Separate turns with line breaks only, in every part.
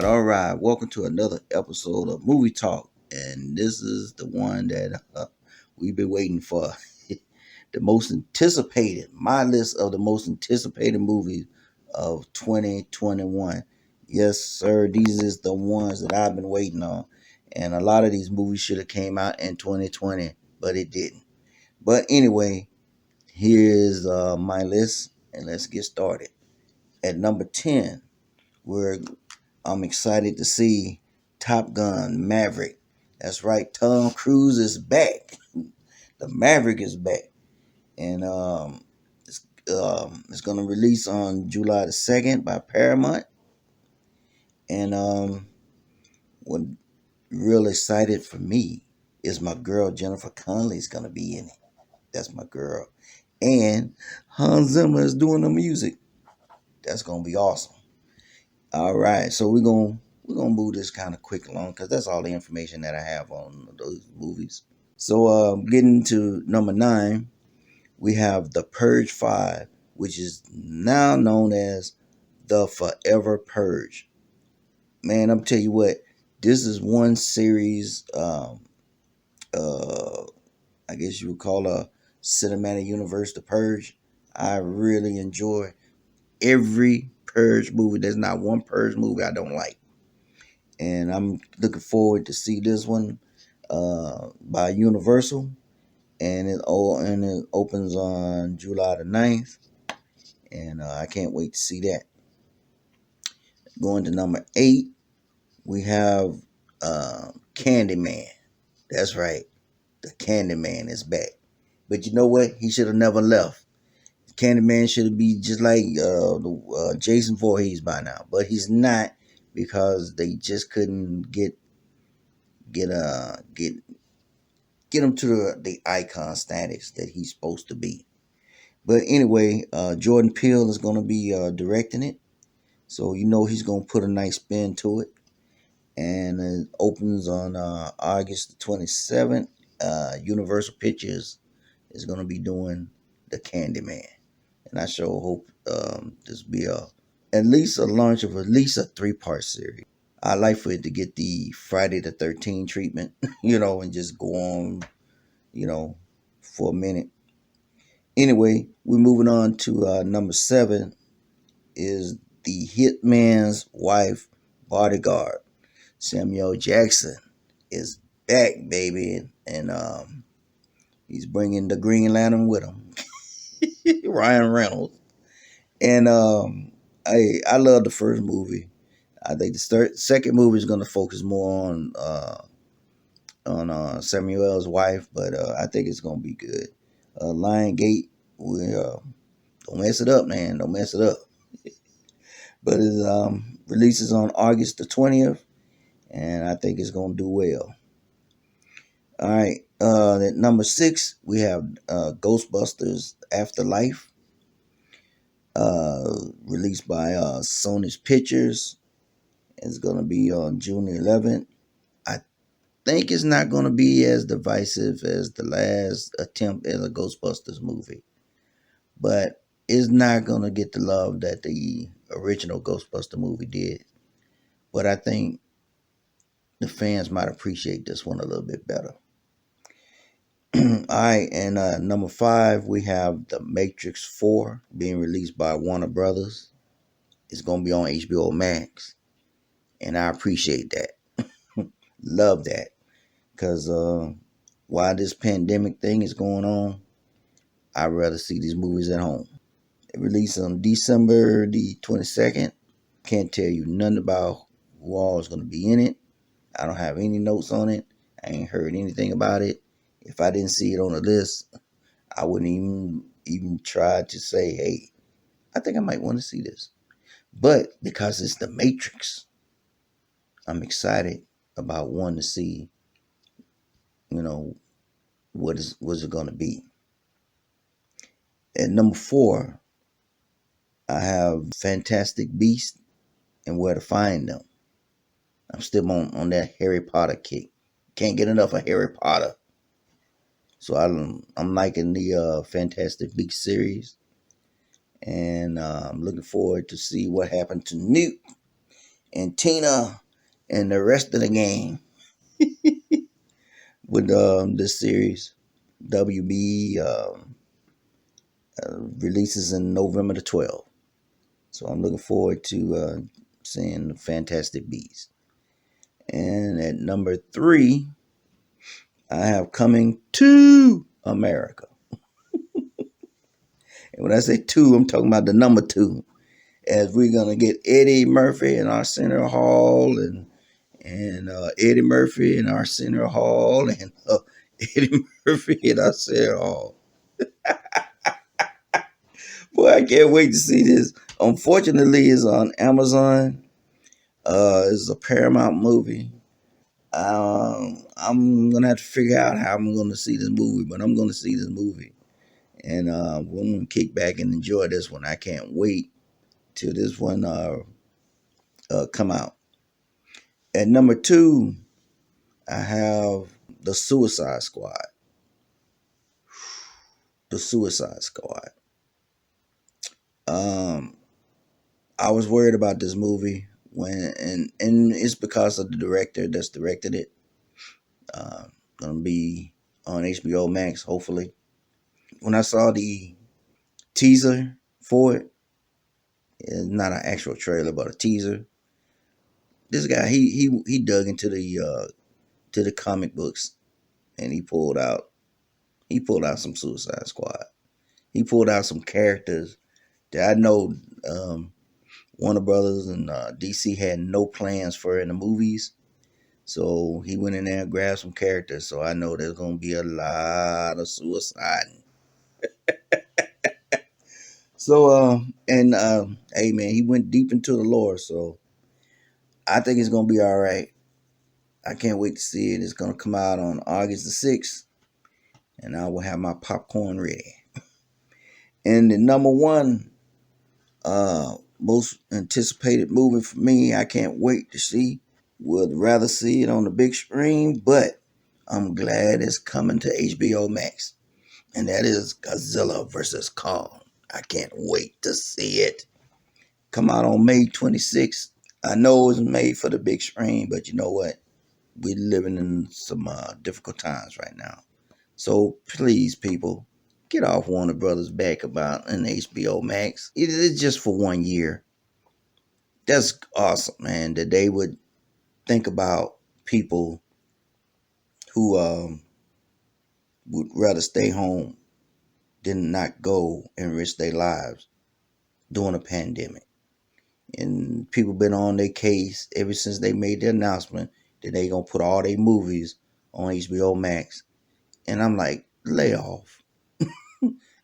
all right. Welcome to another episode of Movie Talk, and this is the one that we've been waiting for. The most anticipated, my list of the most anticipated movies of 2021. Yes, sir. These is the ones that I've been waiting on, and a lot of these movies should have came out in 2020, but it didn't. But anyway, here's my list, and let's get started. At number 10, we're I'm excited to see Top Gun Maverick. That's right, Tom Cruise is back. The Maverick is back, and it's gonna release on July the 2nd by Paramount. And what real excited for me is my girl Jennifer Connelly's gonna be in it. That's my girl, and Hans Zimmer is doing the music. That's gonna be awesome. All right, so we're gonna move this kind of quick along because that's all the information that I have on those movies. So, getting to number 9, we have The Purge 5, which is now known as The Forever Purge. Man, I'm tell you what, this is one series. Uh, I guess you would call a cinematic universe, The Purge. I really enjoy every Purge movie. There's not one Purge movie I don't like, and I'm looking forward to see this one by Universal, and it opens on July the 9th, and I can't wait to see that. Going to number 8, we have Candyman. That's right, the Candyman is back. But you know what? He should have never left. Candyman should be just like Jason Voorhees by now, but he's not because they just couldn't get get him to the icon status that he's supposed to be. But anyway, Jordan Peele is going to be directing it, so you know he's going to put a nice spin to it. And it opens on August the 27th. Universal Pictures is going to be doing the Candyman, and I sure hope this be at least a launch of at least a 3-part series. I like for it to get the Friday the 13th treatment, and just go on, you know, for a minute. Anyway, we're moving on to number 7 is The Hitman's Wife Bodyguard. Samuel Jackson is back, baby, and he's bringing the Green Lantern with him, Ryan Reynolds. And I love the first movie. I think the second movie is going to focus more on Samuel's wife, but I think it's going to be good. Lion Gate, we don't mess it up, man. Don't mess it up. But it releases on August the 20th, and I think it's going to do well. All right. At number 6, we have Ghostbusters Afterlife, released by Sony's Pictures. It's going to be on June 11th. I think it's not going to be as divisive as the last attempt at a Ghostbusters movie, but it's not going to get the love that the original Ghostbuster movie did. But I think the fans might appreciate this one a little bit better. All right, and number 5, we have The Matrix 4 being released by Warner Brothers. It's going to be on HBO Max, and I appreciate that. Love that, because while this pandemic thing is going on, I'd rather see these movies at home. It released on December the 22nd. Can't tell you nothing about who all is going to be in it. I don't have any notes on it. I ain't heard anything about it. If I didn't see it on the list, I wouldn't even try to say, hey, I think I might want to see this. But because it's The Matrix, I'm excited about wanting to see, what's it going to be. At number 4, I have Fantastic Beasts and Where to Find Them. I'm still on that Harry Potter kick. Can't get enough of Harry Potter. So I'm liking the Fantastic Beasts series, and I'm looking forward to see what happened to Newt and Tina and the rest of the gang with this series. WB releases in November the 12th. So I'm looking forward to seeing the Fantastic Beasts. And at number 3, I have Coming to America. And when I say 2, I'm talking about the number 2. As we're gonna get Eddie Murphy in our center hall, and Eddie Murphy in our center hall, and Eddie Murphy in our center hall. Boy, I can't wait to see this. Unfortunately, it's on Amazon. It's a Paramount movie. I'm gonna have to figure out how I'm gonna see this movie, but I'm gonna see this movie, and we're gonna kick back and enjoy this one. I can't wait till this one come out. At number 2, I have the Suicide Squad. The Suicide Squad. Um, I was worried about this movie and it's because of the director that's directed it. Gonna be on HBO Max, hopefully. When I saw the teaser for it, it's not an actual trailer, but a teaser. This guy, he dug into the comic books, and he pulled out some Suicide Squad. He pulled out some characters that I know Warner Brothers and DC had no plans for in the movies. So he went in there and grabbed some characters. So I know there's gonna be a lot of suicide. So and hey man, he went deep into the lore. So I think it's gonna be all right. I can't wait to see it. It's gonna come out on August the 6th, and I will have my popcorn ready. And the number one most anticipated movie for me, I can't wait to see. Would rather see it on the big screen, but I'm glad it's coming to HBO Max. And that is Godzilla vs. Kong. I can't wait to see it. Come out on May 26th. I know it's made for the big screen, but you know what? We're living in some difficult times right now. So please, people, get off Warner Brothers' back about an HBO Max. It is just for 1 year. That's awesome, man, that they would think about people who would rather stay home than not go and risk their lives during a pandemic. And people been on their case ever since they made the announcement that they gonna put all their movies on HBO Max. And I'm like, lay off.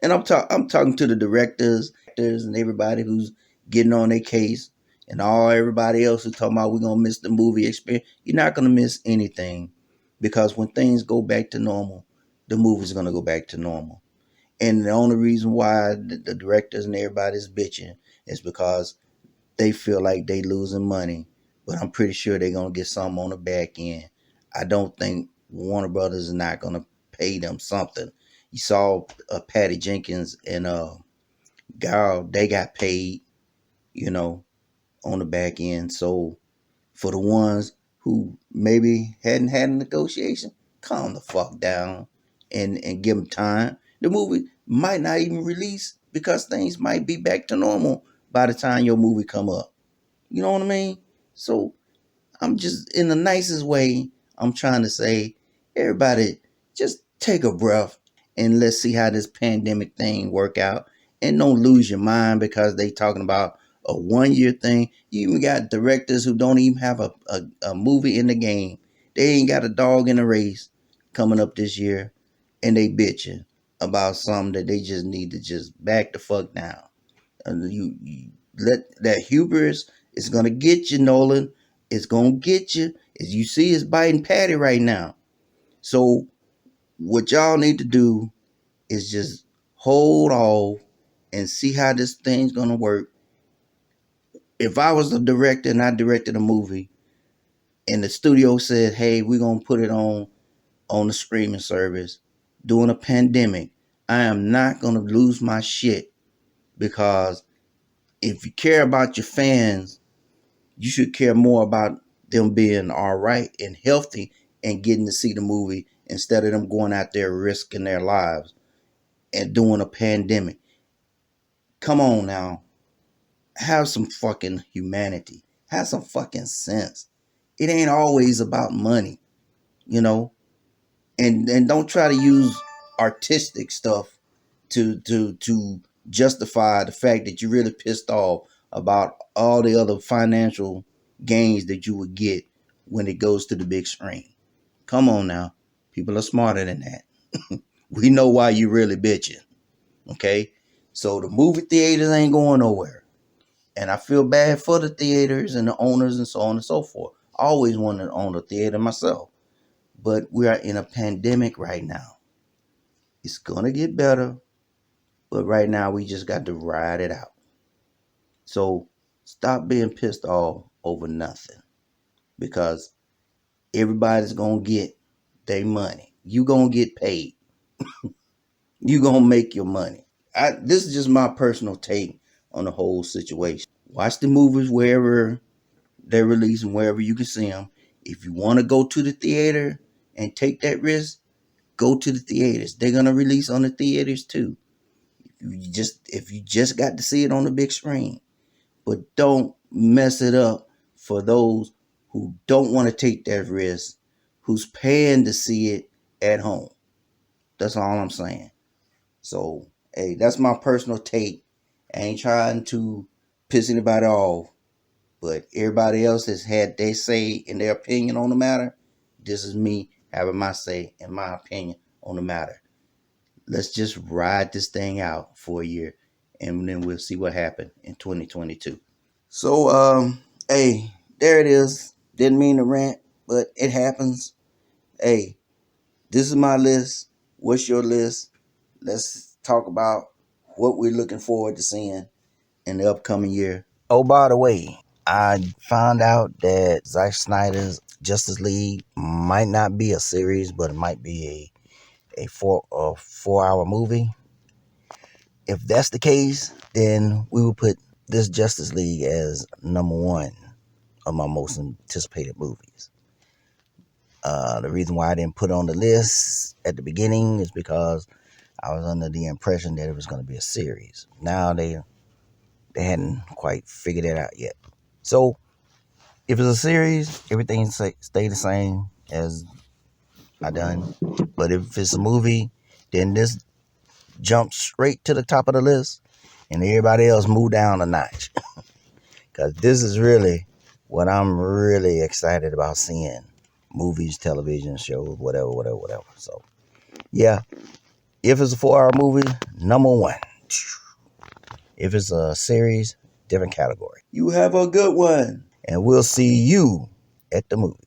And I'm talking to the directors and everybody who's getting on their case, and all everybody else who's talking about we're gonna miss the movie experience. You're not gonna miss anything, because when things go back to normal, the movie's gonna go back to normal. And the only reason why the directors and everybody's bitching is because they feel like they losing money. But I'm pretty sure they're gonna get something on the back end. I don't think Warner Brothers is not gonna pay them something. You saw Patty Jenkins and Gal, they got paid, you know, on the back end. So for the ones who maybe hadn't had a negotiation, calm the fuck down and give them time. The movie might not even release because things might be back to normal by the time your movie come up. You know what I mean? So I'm just in the nicest way. I'm trying to say, everybody, just take a breath and let's see how this pandemic thing work out. And don't lose your mind because they talking about a 1 year thing. You even got directors who don't even have a movie in the game. They ain't got a dog in the race coming up this year, and they bitching about something that they just need to just back the fuck down. You let that hubris is gonna get you, Nolan. It's gonna get you. As you see, it's biting Patty right now. So what y'all need to do is just hold off and see how this thing's gonna work. If I was the director and I directed a movie, and the studio said, "Hey, we're gonna put it on the streaming service during a pandemic," I am not gonna lose my shit, because if you care about your fans, You should care more about them being all right and healthy and getting to see the movie instead of them going out there risking their lives and doing a pandemic. Come on now. Have some fucking humanity. Have some fucking sense. It ain't always about money, you know? And don't try to use artistic stuff to justify the fact that you're really pissed off about all the other financial gains that you would get when it goes to the big screen. Come on now. People are smarter than that. We know why you really bitching. Okay? So the movie theaters ain't going nowhere. And I feel bad for the theaters and the owners and so on and so forth. I always wanted to own a theater myself. But we are in a pandemic right now. It's going to get better. But right now, we just got to ride it out. So stop being pissed off over nothing. Because everybody's going to get their money. You going to get paid. You going to make your money. This is just my personal take on the whole situation. Watch the movies wherever they're releasing, wherever you can see them. If you want to go to the theater and take that risk, go to the theaters. They're going to release on the theaters too. If you just got to see it on the big screen. But don't mess it up for those who don't want to take that risk, who's paying to see it at home. That's all I'm saying. So, hey, that's my personal take. I ain't trying to piss anybody off, but everybody else has had their say and their opinion on the matter. This is me having my say and my opinion on the matter. Let's just ride this thing out for a year, and then we'll see what happened in 2022. So, hey, there it is. Didn't mean to rant, but it happens. Hey, this is my list. What's your list? Let's talk about what we're looking forward to seeing in the upcoming year. Oh, by the way, I found out that Zack Snyder's Justice League might not be a series, but it might be a 4 hour movie. If that's the case, then we will put this Justice League as number one of my most anticipated movies. The reason why I didn't put it on the list at the beginning is because I was under the impression that it was going to be a series. Now they hadn't quite figured it out yet. So if it's a series, everything stay the same as I done. But if it's a movie, then this jumps straight to the top of the list, and everybody else move down a notch. Because this is really what I'm really excited about seeing. Movies, television shows, whatever. So, yeah. If it's a 4 hour movie, number one. If it's a series, different category. You have a good one. And we'll see you at the movie.